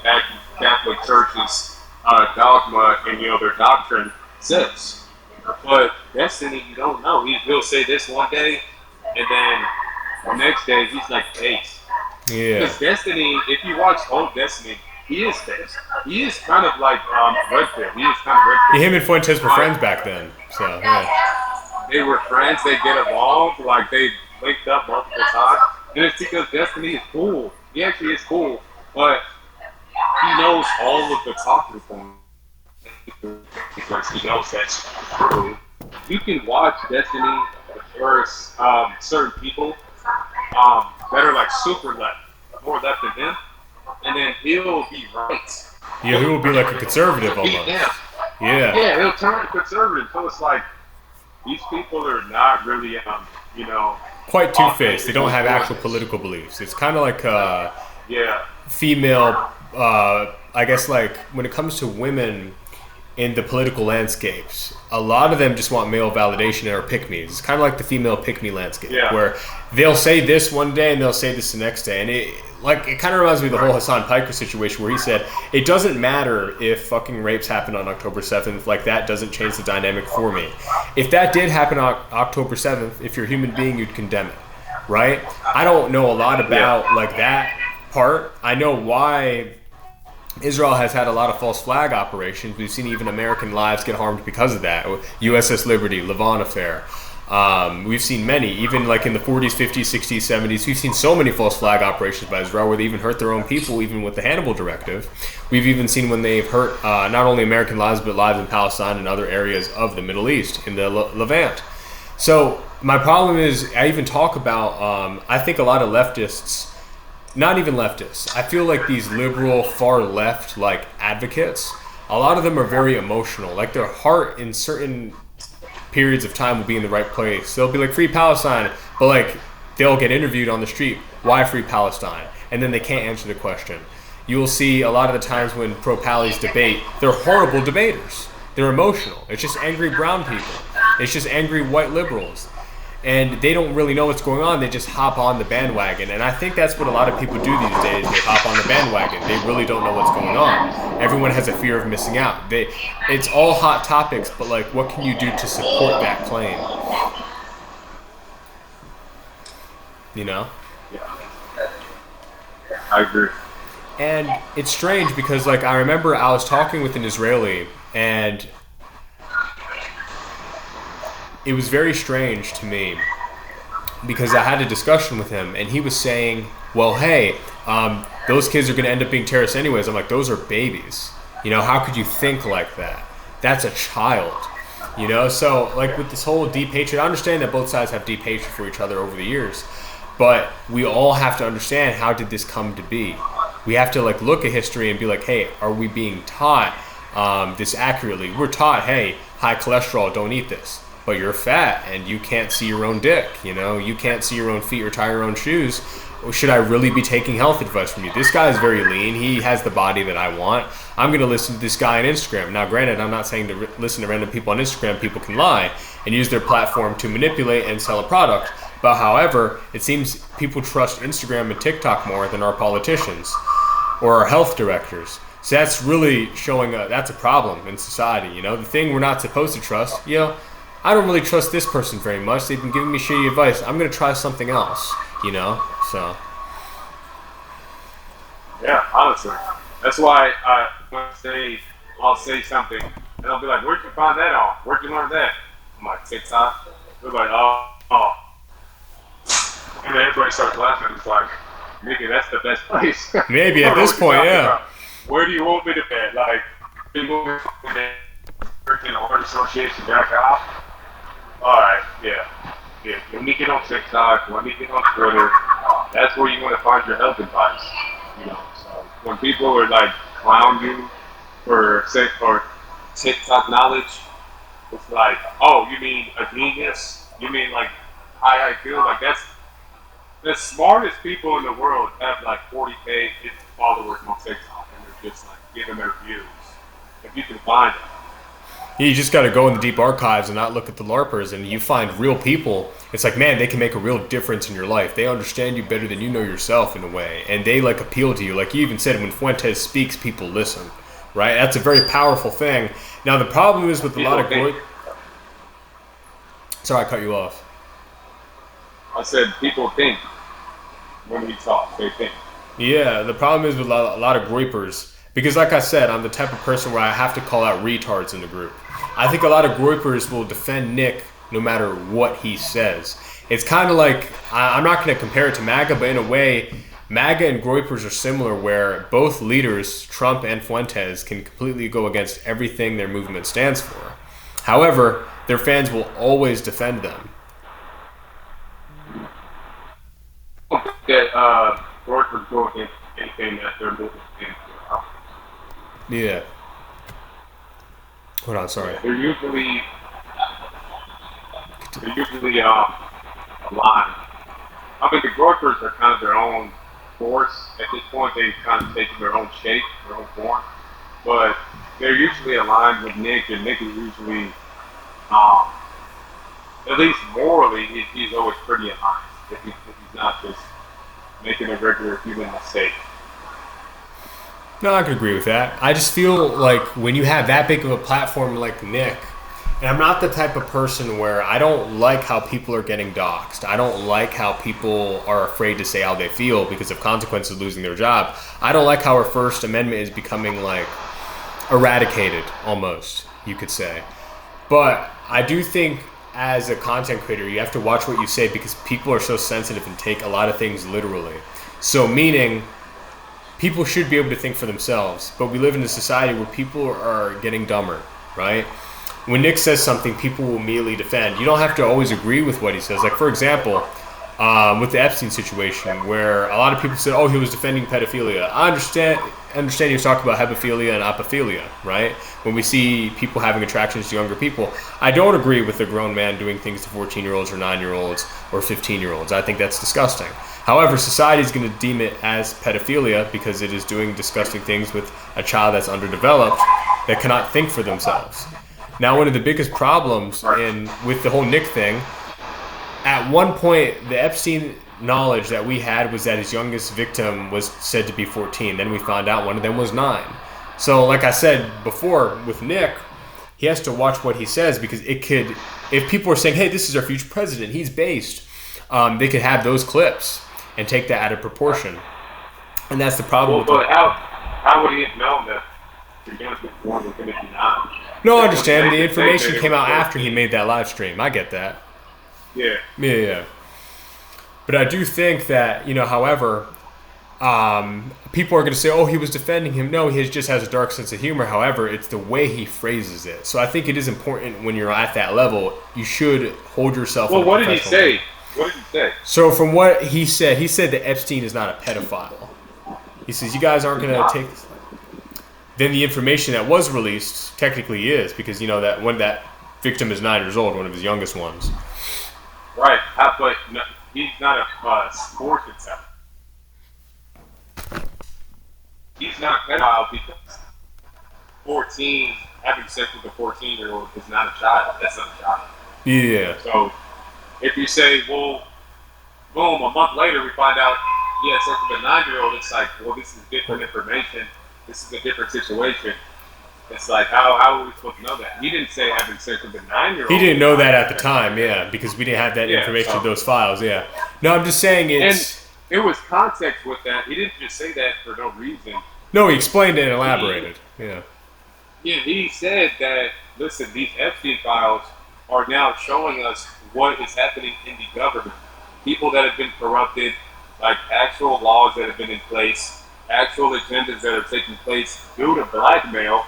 S2: Catholic Church's dogma and their doctrine says. But Destiny, you don't know. He'll say this one day, and then the next day he's like Ace.
S1: Yeah.
S2: Because Destiny, if you watch old Destiny, he is Ace. He is kind of like Redfield. He is kind of Redfield.
S1: Yeah, him and Fuentes were friends back then. So yeah.
S2: They were friends. They get along. Like they linked up multiple times. And it's because Destiny is cool. He actually is cool, but he knows all of the talking points. Because he knows that's true. You can watch Destiny for certain people that are like super left, more left than him, and then he'll be right.
S1: Yeah, he will be like a conservative almost.
S2: Yeah, he'll turn conservative. So it's like these people are not really,
S1: quite two-faced. They don't have actual political beliefs. It's kind of like female. I guess like when it comes to women in the political landscapes, a lot of them just want male validation and are pick-me's. It's kind of like the female pick-me landscape, where they'll say this one day and they'll say this the next day. And it kind of reminds me of the whole Hassan Piker situation where he said, it doesn't matter if fucking rapes happened on October 7th, like that doesn't change the dynamic for me. If that did happen on October 7th, if you're a human being, you'd condemn it, right? I don't know a lot about like that part. I know why Israel has had a lot of false flag operations. We've seen even American lives get harmed because of that. USS Liberty, Levant affair. We've seen many, even like in the 40s, 50s, 60s, 70s. We've seen so many false flag operations by Israel where they even hurt their own people, even with the Hannibal Directive. We've even seen when they've hurt not only American lives, but lives in Palestine and other areas of the Middle East, in the Levant. So my problem is, I even talk about, I think a lot of leftists, not even leftists, I feel like these liberal, far left like advocates, a lot of them are very emotional. Like their heart in certain periods of time will be in the right place. They'll be like, free Palestine, but like they'll get interviewed on the street, why free Palestine? And then they can't answer the question. You will see a lot of the times when pro-Pallies debate, they're horrible debaters. They're emotional. It's just angry brown people. It's just angry white liberals. And they don't really know what's going on. They just hop on the bandwagon. And I think that's what a lot of people do these days. They hop on the bandwagon. They really don't know what's going on. Everyone has a fear of missing out. It's all hot topics, but like, what can you do to support that claim? You know?
S2: Yeah. I agree.
S1: And it's strange because like, I remember I was talking with an Israeli and it was very strange to me because I had a discussion with him and he was saying, well, hey, those kids are going to end up being terrorists anyways. I'm like, those are babies. You know, how could you think like that? That's a child. You know, so like with this whole deep hatred, I understand that both sides have deep hatred for each other over the years, but we all have to understand, how did this come to be? We have to like look at history and be like, hey, are we being taught this accurately? We're taught, hey, high cholesterol, don't eat this. But you're fat and you can't see your own dick, you know, you can't see your own feet or tie your own shoes. should I really be taking health advice from you? This guy is very lean. He has the body that I want. I'm going to listen to this guy on Instagram. Now, granted, I'm not saying to listen to random people on Instagram. People can lie and use their platform to manipulate and sell a product. But however, it seems people trust Instagram and TikTok more than our politicians or our health directors. So that's really showing that's a problem in society. You know, the thing we're not supposed to trust. You know, I don't really trust this person very much. They've been giving me shitty advice. I'm going to try something else. You know, so.
S2: Yeah, honestly, that's why I'll say something, and I'll be like, "Where'd you find that on? Where'd you learn that?" I'm like, "TikTok." They're like, "Oh," and then everybody starts laughing. It's like, "Nigga, that's the best place."
S1: Maybe at this point, yeah.
S2: About. Where do you want me to bet? Like, people freaking Art Association.com. All right, yeah. When you get on TikTok, when you get on Twitter, that's where you want to find your health advice. You know, so when people are like clown you for TikTok knowledge, it's like, oh, you mean a genius? You mean like high IQ? Like that's the smartest people in the world have like 40K followers on TikTok, and they're just like giving their views. If you can find them.
S1: You just got to go in the deep archives and not look at the LARPers, and you find real people. It's like, man, they can make a real difference in your life. They understand you better than you know yourself in a way, and they like appeal to you. Like you even said, when Fuentes speaks, people listen, right? That's a very powerful thing. Now the problem is with a lot of Sorry, I cut you off.
S2: I said people think when we talk, they think.
S1: Yeah, the problem is with a lot of groupers. Because like I said, I'm the type of person where I have to call out retards in the group. I think a lot of groupers will defend Nick no matter what he says. It's kind of like, I'm not going to compare it to MAGA, but in a way, MAGA and groupers are similar where both leaders, Trump and Fuentes, can completely go against everything their movement stands for. However, their fans will always defend them.
S2: That groupers go against anything that their movement stands for.
S1: Yeah. Hold on, sorry.
S2: They're usually aligned. I mean, the Gorkers are kind of their own force. At this point, they've kind of taken their own shape, their own form. But they're usually aligned with Nick, and Nick is usually, at least morally, he's always pretty aligned. If he's not just making a regular human mistake.
S1: No, I could agree with that. I just feel like when you have that big of a platform like Nick, and I'm not the type of person where I don't like how people are getting doxxed. I don't like how people are afraid to say how they feel because of consequences of losing their job. I don't like how our First Amendment is becoming like eradicated, almost, you could say. But I do think as a content creator, you have to watch what you say because people are so sensitive and take a lot of things literally. So meaning, people should be able to think for themselves, but we live in a society where people are getting dumber, right? When Nick says something, people will immediately defend. You don't have to always agree with what he says. Like, for example, with the Epstein situation, where a lot of people said, oh, he was defending pedophilia. I understand he was talking about hebephilia and apophilia, right? When we see people having attractions to younger people. I don't agree with a grown man doing things to 14-year-olds or 9-year-olds or 15-year-olds. I think that's disgusting. However, society is going to deem it as pedophilia because it is doing disgusting things with a child that's underdeveloped that cannot think for themselves. Now, one of the biggest problems with the whole Nick thing, at one point, the Epstein knowledge that we had was that his youngest victim was said to be 14. Then we found out one of them was 9. So, like I said before, with Nick, he has to watch what he says because it could, if people are saying, hey, this is our future president, he's based, they could have those clips and take that out of proportion. And that's the problem.
S2: Well, but how would he have known that the youngest one was going to be 9?
S1: No, I understand. The information came out after he made that live stream. I get that. Yeah. But I do think that, however, people are going to say, oh, he was defending him. No, he just has a dark sense of humor. However, it's the way he phrases it. So I think it is important when you're at that level, you should hold yourself.
S2: Well, what did he say? What did he say?
S1: So from what he said that Epstein is not a pedophile. He says, you guys aren't going to take this. Then the information that was released technically is because, that when that victim is 9 years old, one of his youngest ones.
S2: Right, but he's not a sports itself. it's not pedophile because 14 having sex with a 14-year-old is not a child. That's not a child.
S1: Yeah.
S2: So if you say, well, boom, a month later we find out he had sex with a 9-year-old, it's like, well, this is different information. This is a different situation. It's like, how are we supposed to know that? He didn't say having sex with a 9-year-old.
S1: He didn't know that at the time, yeah, because we didn't have that information in those files, yeah. No, I'm just saying it's...
S2: And there was context with that. He didn't just say that for no reason.
S1: No, he explained it and elaborated, yeah.
S2: Yeah, he said that, listen, these Epstein files are now showing us what is happening in the government. People that have been corrupted, like actual laws that have been in place, actual agendas that are taking place due to blackmail,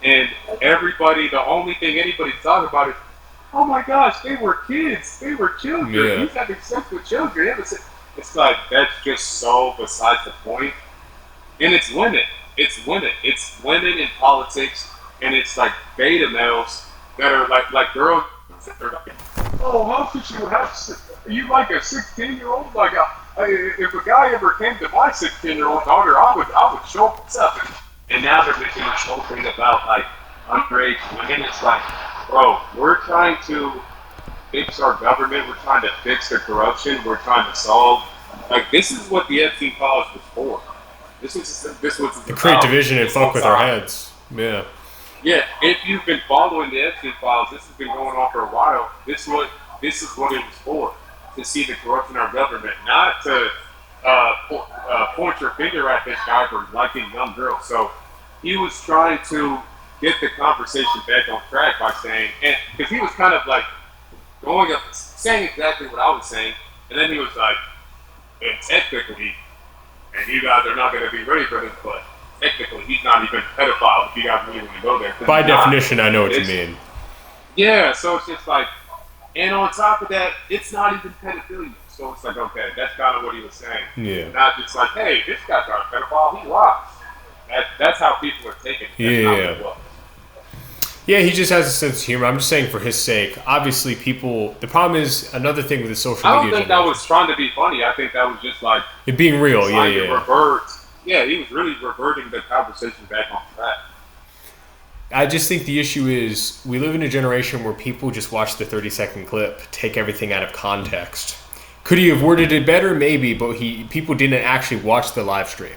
S2: and everybody, the only thing anybody's talking about is, oh my gosh, they were kids, they were children,
S1: yeah.
S2: He's having sex with children. It's like, that's just so besides the point. And it's women. It's women. It's women in politics, and it's like beta males that are like girls that are like, oh, how could you have, you like a 16-year-old? Like, if a guy ever came to my 16-year-old daughter, I would show what's up. And now they're making this whole thing about like underage women. It's like, bro, we're trying to fix our government. We're trying to fix the corruption. We're trying to solve. Like, this is what the Epstein files was for. This was
S1: to create division and fuck with our heads. Yeah.
S2: Yeah. If you've been following the Epstein files, this has been going on for a while. This is what it was for. To see the corruption in our government, not to point your finger at this guy for liking young girls. So he was trying to get the conversation back on track by saying, and because he was kind of like going up, saying exactly what I was saying, and then he was like, and technically, and you guys are not going to be ready for this, but technically he's not even a pedophile if you guys really want to go there.
S1: By definition, I know what you mean.
S2: Yeah, so it's just like, and on top of that, it's not even pedophilia. So it's like, okay, that's kind of what he was saying.
S1: Yeah.
S2: Not just like, hey, this guy's not a pedophile, he rocks. That's how people are taking it.
S1: Yeah. Yeah, he just has a sense of humor. I'm just saying for his sake. Obviously, people... The problem is, another thing with the social media...
S2: I don't think that was trying to be funny. I think that was just like...
S1: It being real, yeah.
S2: Yeah, he was really reverting the conversation back on track.
S1: I just think the issue is we live in a generation where people just watch the 30-second clip, take everything out of context. Could he have worded it better? Maybe, but people didn't actually watch the live stream.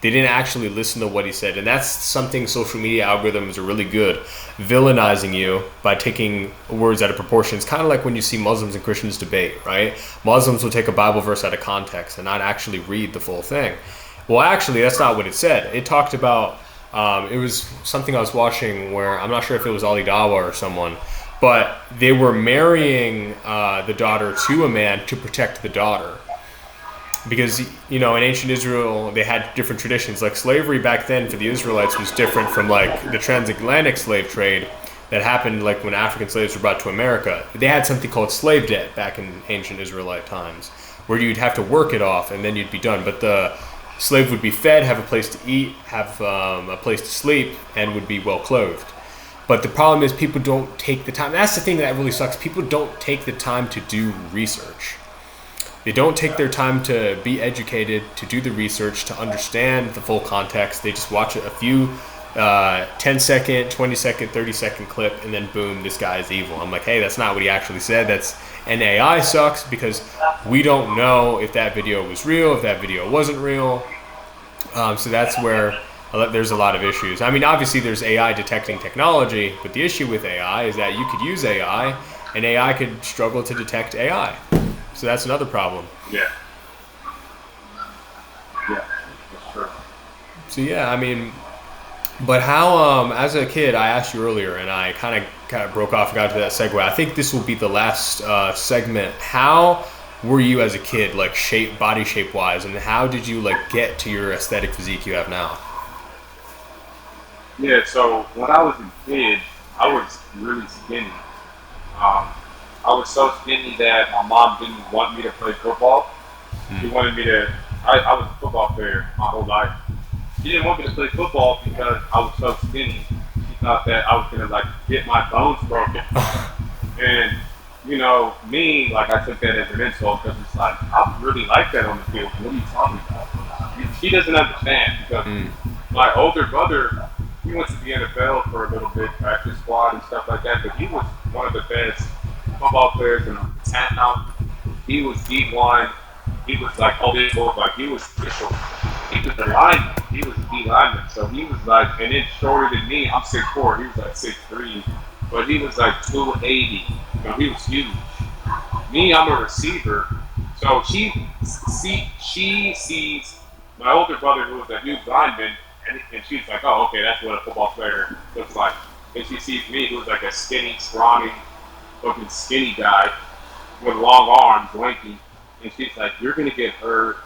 S1: They didn't actually listen to what he said, and that's something social media algorithms are really good, villainizing you by taking words out of proportion. It's kind of like when you see Muslims and Christians debate, right? Muslims will take a Bible verse out of context and not actually read the full thing. Well, actually, that's not what it said. It talked about, it was something I was watching where, I'm not sure if it was Ali Dawa or someone, but they were marrying the daughter to a man to protect the daughter. Because, in ancient Israel, they had different traditions. Like, slavery back then for the Israelites was different from, like, the transatlantic slave trade that happened, like, when African slaves were brought to America. They had something called slave debt back in ancient Israelite times, where you'd have to work it off and then you'd be done. But the slave would be fed, have a place to eat, have a place to sleep, and would be well clothed. But the problem is people don't take the time. That's the thing that really sucks. People don't take the time to do research. They don't take their time to be educated, to do the research, to understand the full context. They just watch a few 10-second, 20-second, 30-second clip, and then boom, this guy is evil. I'm like, hey, that's not what he actually said. And AI sucks because we don't know if that video was real, if that video wasn't real. So that's where there's a lot of issues. I mean, obviously there's AI detecting technology, but the issue with AI is that you could use AI, and AI could struggle to detect AI. So that's another problem.
S2: Yeah. Yeah, that's true.
S1: So yeah, I mean, but how, as a kid, I asked you earlier, and I kind of broke off and got to that segue. I think this will be the last segment. How were you as a kid, like body shape wise, and how did you like get to your aesthetic physique you have now?
S2: Yeah, so when I was a kid, I was really skinny. I was so skinny that my mom didn't want me to play football. She wanted me to, I was a football player my whole life. She didn't want me to play football because I was so skinny. She thought that I was going to like get my bones broken. And, me, like I took that as an insult because it's like, I really like that on the field. What are you talking about? She doesn't understand because My older brother, he went to the NFL for a little bit, practice squad and stuff like that, but he was one of the best football players in town. He was D1. He was like, oh, this was like, he was official. He was a lineman. He was a D lineman. So he was like, and then shorter than me. I'm 6'4". He was like 6'3". But he was like 280. He was huge. Me, I'm a receiver. So she sees my older brother, who was a huge lineman, and she's like, oh, okay, that's what a football player looks like. And she sees me, who's like a skinny, scrawny, looking skinny guy with long arms, lanky, and she's like, you're gonna get hurt.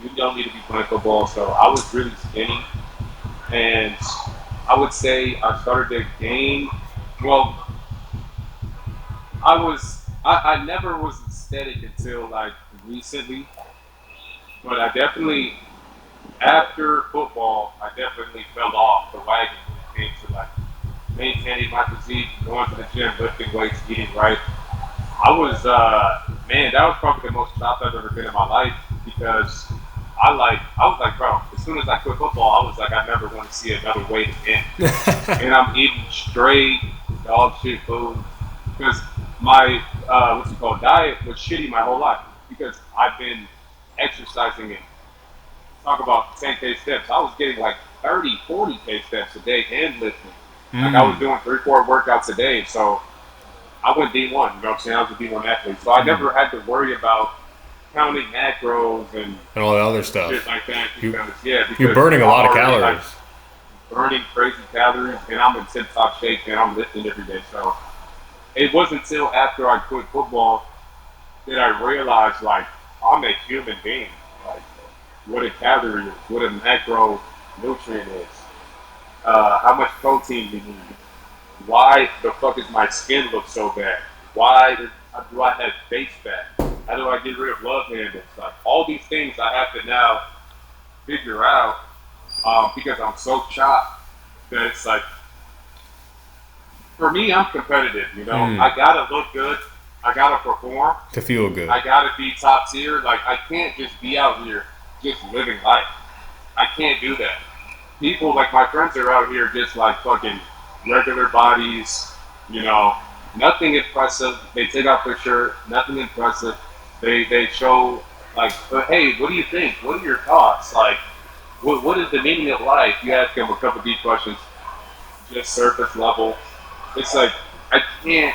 S2: You don't need to be playing football. So I was really skinny, and I would say I started to gain. Well, I never was aesthetic until like recently, but I definitely after football I definitely fell off the wagon when it came to like maintaining my physique, going to the gym, lifting weights, eating right. Man, that was probably the most shocked I've ever been in my life because I was like, bro, as soon as I quit football, I was like, I never want to see another weight again. And I'm eating straight dog shit food because my diet was shitty my whole life because I've been exercising and talk about 10K steps. I was getting like 30, 40K steps a day and lifting. Like I was doing 3, 4 workouts a day. So I went D1, you know what I'm saying? I was a D1 athlete. So I never had to worry about counting macros and
S1: all that other stuff.
S2: Shit like that.
S1: Because you're burning a lot of calories. Like,
S2: burning crazy calories, and I'm in tip-top shape, and I'm lifting every day. So it wasn't until after I quit football that I realized, like, I'm a human being. Like, what a calorie is, what a macro nutrient is, how much protein we need. Why the fuck does my skin look so bad? Why do I have face fat? How do I get rid of love handles? Like all these things I have to now figure out because I'm so chopped that it's like, for me, I'm competitive, you know? I gotta look good. I gotta perform.
S1: To feel good.
S2: I gotta be top tier. Like I can't just be out here just living life. I can't do that. People, like my friends are out here just like fucking regular bodies, you know, nothing impressive. They take off their shirt, nothing impressive. They show like, but hey, what do you think? What are your thoughts? Like, what is the meaning of life? You ask them a couple deep questions, just surface level. It's like I can't.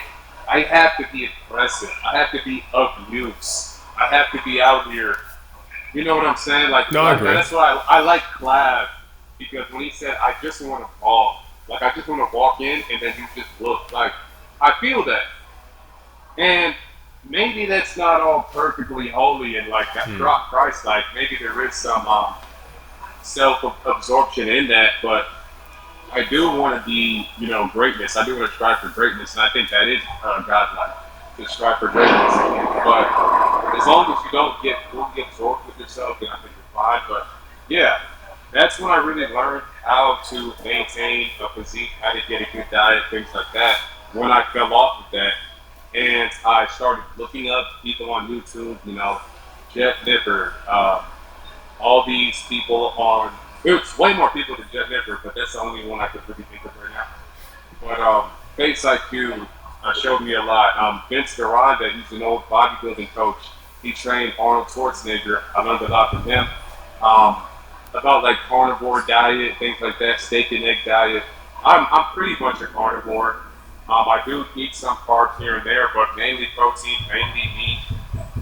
S2: I have to be impressive. I have to be of use. I have to be out here. You know what I'm saying? Like,
S1: no, I agree.
S2: That's why I like Clav, because when he said, I just want to ball. Like, I just want to walk in and then you just look. Like, I feel that. And maybe that's not all perfectly holy and like that Christ-like. Maybe there is some self-absorption in that, but I do want to be, you know, greatness. I do want to strive for greatness, and I think that is godlike, to strive for greatness. But as long as you don't get absorbed with yourself, then I think you're fine. But yeah, that's when I really learned how to maintain a physique, how to get a good diet, things like that. When I fell off with that, and I started looking up people on YouTube, you know, Jeff Nipper, all these people on. It's way more people than Jeff Nipper, but that's the only one I could really think of right now. But Face IQ showed me a lot. Vince Duranda, he's an old bodybuilding coach. He trained Arnold Schwarzenegger. I learned a lot from him about like carnivore diet, things like that, steak and egg diet. I'm pretty much a carnivore. I do eat some carbs here and there, but mainly protein, mainly meat,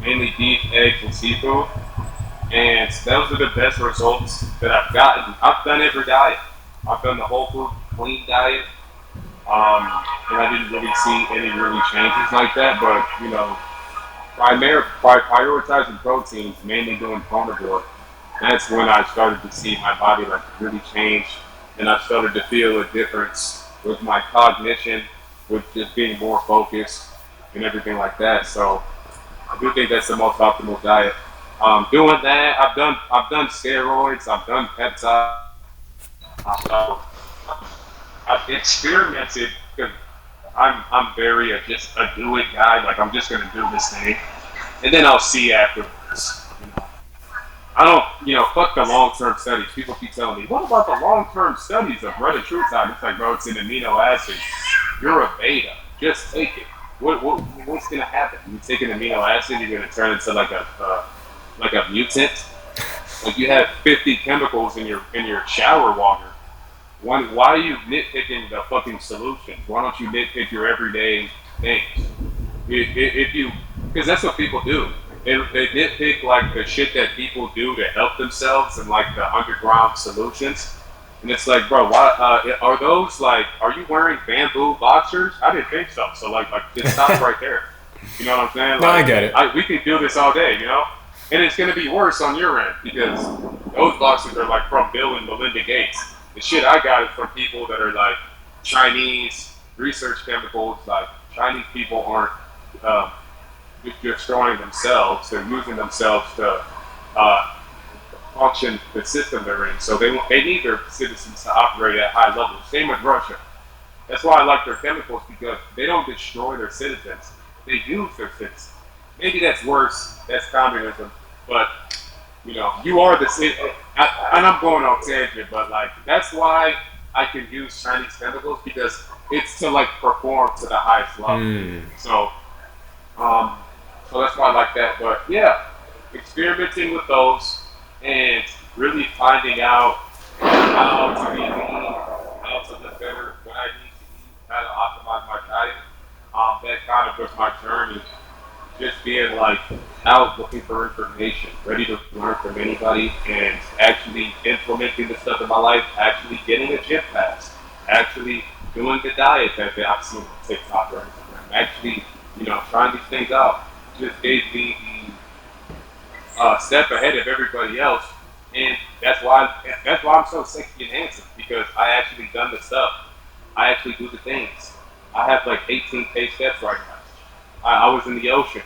S2: mainly beef, eggs, and seafood. And those are the best results that I've gotten. I've done every diet. I've done the whole food clean diet. And I didn't really see any really changes like that. But, you know, by prioritizing proteins, mainly doing carnivore, that's when I started to see my body like really change. And I started to feel a difference with my cognition, with just being more focused and everything like that. So I do think that's the most optimal diet. Doing that, I've done steroids, I've done peptides, I've experimented because I'm very just a do it guy. Like I'm just gonna do this thing, and then I'll see afterwards. You know? I don't, fuck the long-term studies. People keep telling me, what about the long-term studies of retatrutide? It's like, bro, it's an amino acid. You're a beta. Just take it. What's gonna happen? You take an amino acid, you're gonna turn into like a mutant. Like you have 50 chemicals in your shower water. Why are you nitpicking the fucking solution? Why don't you nitpick your everyday things? If you, because that's what people do. They nitpick like the shit that people do to help themselves and like the underground solutions. And it's like, bro, why are those like? Are you wearing bamboo boxers? I didn't think so. So just stop right there. You know what I'm saying? Like,
S1: No, I get it.
S2: We could do this all day, and it's gonna be worse on your end because those boxers are like from Bill and Melinda Gates. The shit I got is from people that are like Chinese research chemicals. Like Chinese people aren't destroying themselves; they're using themselves to function the system they're in. So they need their citizens to operate at high levels. Same with Russia. That's why I like their chemicals because they don't destroy their citizens; they use their citizens. Maybe that's worse. That's communism, but you are the citizen. And I'm going off tangent, but like that's why I can use Chinese chemicals because it's to like perform to the highest level. So, so that's why I like that. But yeah, experimenting with those and really finding out how to be lean, how to live better, what I need to eat, how to optimize my diet. That kind of was my journey. Just being like out looking for information, ready to learn from anybody, and actually implementing the stuff in my life, actually getting a gym pass, actually doing the diet that I've seen on TikTok or Instagram, actually, trying these things out. Just gave me the step ahead of everybody else, and that's why I'm so sexy and handsome because I actually done the stuff. I actually do the things. I have like 18K steps right now. I was in the ocean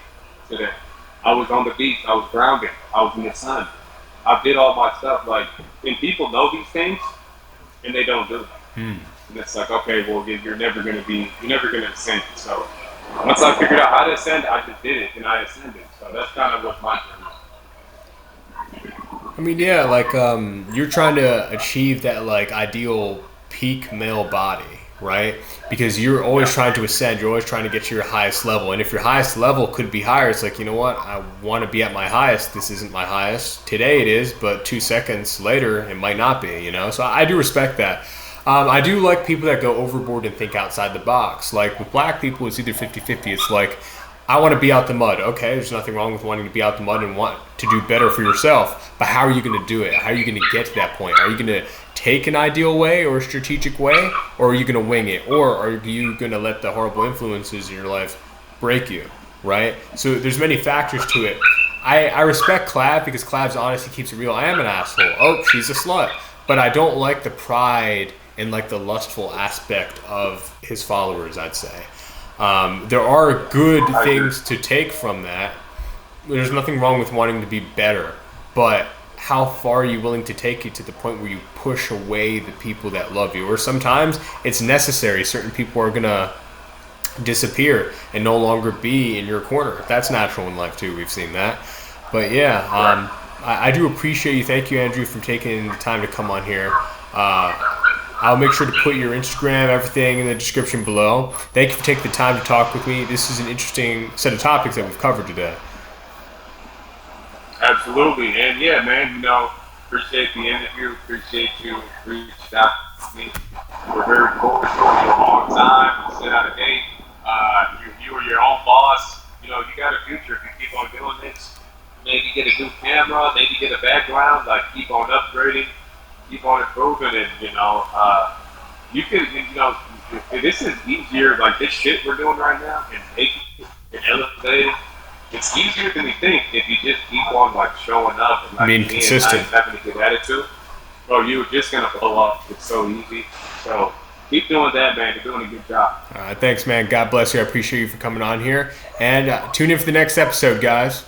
S2: today. I was on the beach. I was grounded. I was in the sun. I did all my stuff. And people know these things, and they don't do it. And it's like, okay, well, you're never gonna ascend. So once I figured out how to ascend, I just did it, and I ascended. So that's kind of what my journey is.
S1: I mean, yeah, like you're trying to achieve that like ideal peak male body, right? Because you're always trying to ascend, you're always trying to get to your highest level. And if your highest level could be higher, it's like, you know what? I want to be at my highest. This isn't my highest. Today it is, but 2 seconds later, it might not be, So I do respect that. I do like people that go overboard and think outside the box. Like with black people, it's either 50-50. It's like, I want to be out the mud. Okay, there's nothing wrong with wanting to be out the mud and want to do better for yourself. But how are you going to do it? How are you going to get to that point? Are you going to take an ideal way or a strategic way? Or are you going to wing it? Or are you going to let the horrible influences in your life break you, right? So there's many factors to it. I respect Clav because Clav's honesty keeps it real. I am an asshole. Oh, she's a slut. But I don't like the pride and like the lustful aspect of his followers, I'd say. There are good things to take from that. There's nothing wrong with wanting to be better, but how far are you willing to take it to the point where you push away the people that love you? Or sometimes it's necessary. Certain people are going to disappear and no longer be in your corner. That's natural in life too. We've seen that. But yeah, I do appreciate you. Thank you, Andrew, for taking the time to come on here. I'll make sure to put your Instagram, everything in the description below. Thank you for taking the time to talk with me. This is an interesting set of topics that we've covered today.
S2: Absolutely. And yeah, man, appreciate the interview. Appreciate you reaching out to me. We're very cool. It's been a long time. We set out a date. You were your own boss. You got a future if you keep on doing this. Maybe get a new camera, maybe get a background, keep on upgrading. Keep on improving, and you can, this is easier. Like this shit we're doing right now, and taking it and elevating, it's easier than you think if you just keep on showing up and
S1: being consistent,
S2: having a good attitude. Bro, you're just gonna blow up. It's so easy. So keep doing that, man. You're doing a good job.
S1: Thanks, man. God bless you. I appreciate you for coming on here, and tune in for the next episode, guys.